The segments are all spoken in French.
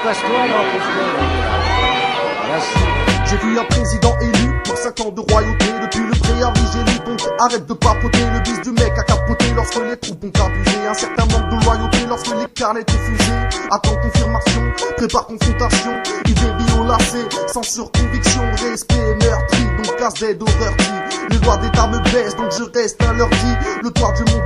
casse-toi là, Merci. J'ai vu un président élu pour 5 ans de royauté. Depuis le préavis j'ai lu, donc arrête de papoter. Le bis du mec a capoté lorsque les troupes ont abusé. Un certain manque de loyauté lorsque les carnets étaient fusés. Attends confirmation, prépare confrontation. Idée violacée, censure, conviction, respect, meurtri. Donc casse des d'horreur dit. Les lois d'état me baissent, donc je reste à leur dit. Le toit du monde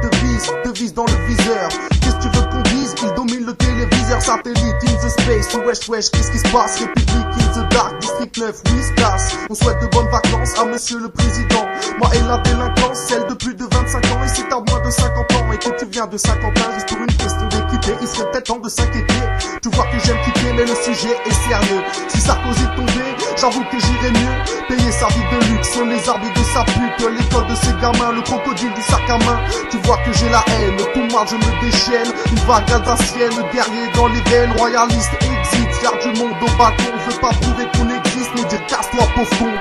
devise dans le viseur. Qu'est-ce que tu veux qu'on dise? Il domine le téléviseur, satellite, in the space. Wesh, qu'est-ce qui se passe? République in the dark, district 9, Whiskas. On souhaite de bonnes vacances à monsieur le président. Moi et la délinquance, celle de plus de 25 ans. Et si t'as moins de 50 ans et que tu viens de 50 ans, juste pour une question d'équité, il serait peut-être temps de s'inquiéter. Tu vois que j'aime quitter, mais le sujet est sérieux. Si Sarkozy tombait, j'avoue que j'irais mieux payer sa vie de luxe, les arbitres de sa pute, l'école de ses gamins, le crocodile du sac à main. Tu vois que j'ai la haine, tout moi je me déchaîne. Une vague alsacienne, guerrier dans les veines, royaliste, exit, garde du monde au balcon. On veut pas prouver qu'on existe, mais dire casse-toi pauvre con.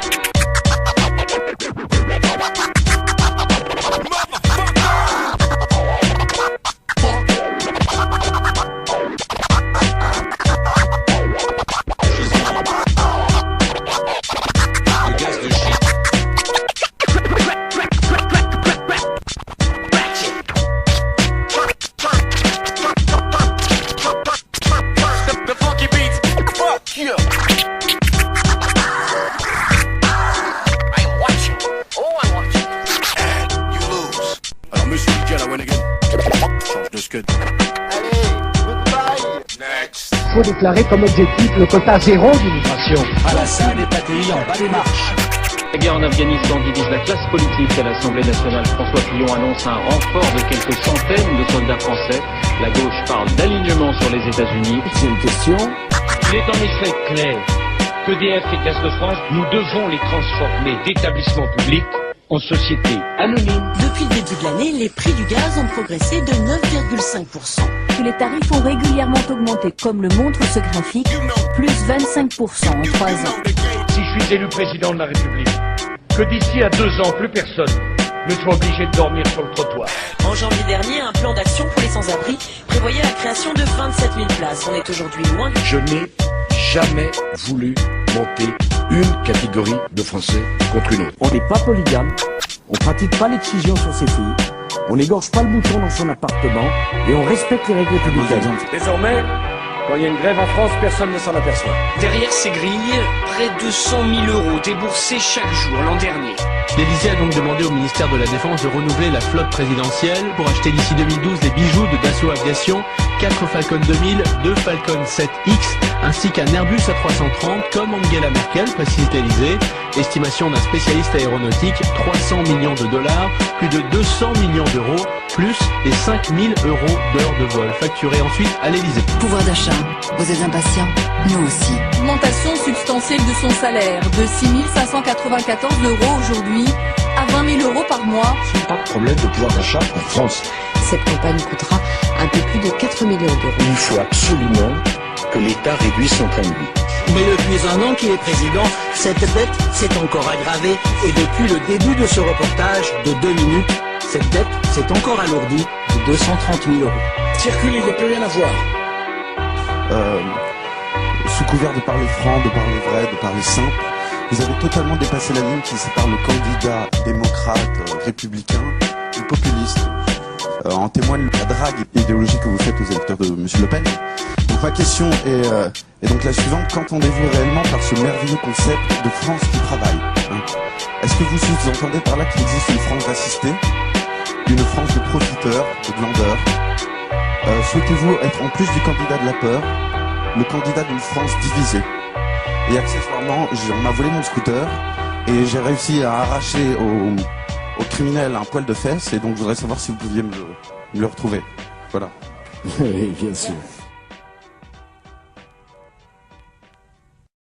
Il faut déclarer comme objectif le quota zéro d'immigration. Alassane est atterri en bas des marches. La guerre en Afghanistan divise la classe politique. À l'Assemblée nationale, François Fillon annonce un renfort de quelques centaines de soldats français. La gauche parle d'alignement sur les États-Unis. C'est une question. Il est en effet clair qu'EDF et Gaz de France, nous devons les transformer d'établissements publics en sociétés anonymes. Depuis le début de l'année, les prix du gaz ont progressé de 9,5%. Que les tarifs ont régulièrement augmenté, comme le montre ce graphique, plus 25% en 3 ans. Si je suis élu président de la République, que d'ici à 2 ans, plus personne ne soit obligé de dormir sur le trottoir. En janvier dernier, un plan d'action pour les sans-abri prévoyait la création de 27 000 places. On est aujourd'hui loin. Je n'ai jamais voulu monter une catégorie de Français contre une autre. On n'est pas polygame, on pratique pas l'excision sur ses filles, on n'égorge pas le bouton dans son appartement et on respecte les règles républicaines. Désormais, quand il y a une grève en France, personne ne s'en aperçoit. Derrière ces grilles, près de 100 000 € déboursés chaque jour l'an dernier. L'Élysée a donc demandé au ministère de la Défense de renouveler la flotte présidentielle pour acheter d'ici 2012 les bijoux de Dassault Aviation, 4 Falcon 2000, 2 Falcon 7X, ainsi qu'un Airbus A330 comme Angela Merkel, précise l'Élysée. Estimation d'un spécialiste aéronautique, 300 millions de dollars, plus de 200 millions d'euros, plus les 5 000 € d'heures de vol, facturés ensuite à l'Élysée. Pouvoir d'achat, vous êtes impatient? Nous aussi. Augmentation substantielle de son salaire, de 6 594 € aujourd'hui à 20 000 € par mois. Il n'y a pas de problème de pouvoir d'achat en France. Cette campagne coûtera un peu plus de 4 millions d'euros. Il faut absolument que l'État réduise son train de vie. Mais depuis 1 an qu'il est président, cette dette s'est encore aggravée. Et depuis le début de ce reportage de 2 minutes, cette dette s'est encore alourdie de 230 000 €. Circuler, il n'y a plus rien à voir. Sous couvert de parler franc, de parler vrai, de parler simple, vous avez totalement dépassé la ligne qui sépare le candidat démocrate, républicain, du populiste. En témoigne la drague idéologique que vous faites aux électeurs de M. Le Pen. Donc ma question est donc la suivante: qu'entendez-vous réellement par ce merveilleux concept de France qui travaille, hein? Est-ce que vous sous-entendez par là qu'il existe une France d'assistés, une France de profiteurs, de glandeurs? Souhaitez-vous être, en plus du candidat de la peur, le candidat d'une France divisée? Et accessoirement, on m'a volé mon scooter et j'ai réussi à arracher au criminel un poil de fesse, et donc je voudrais savoir si vous pouviez me le retrouver. Voilà. Oui, bien sûr.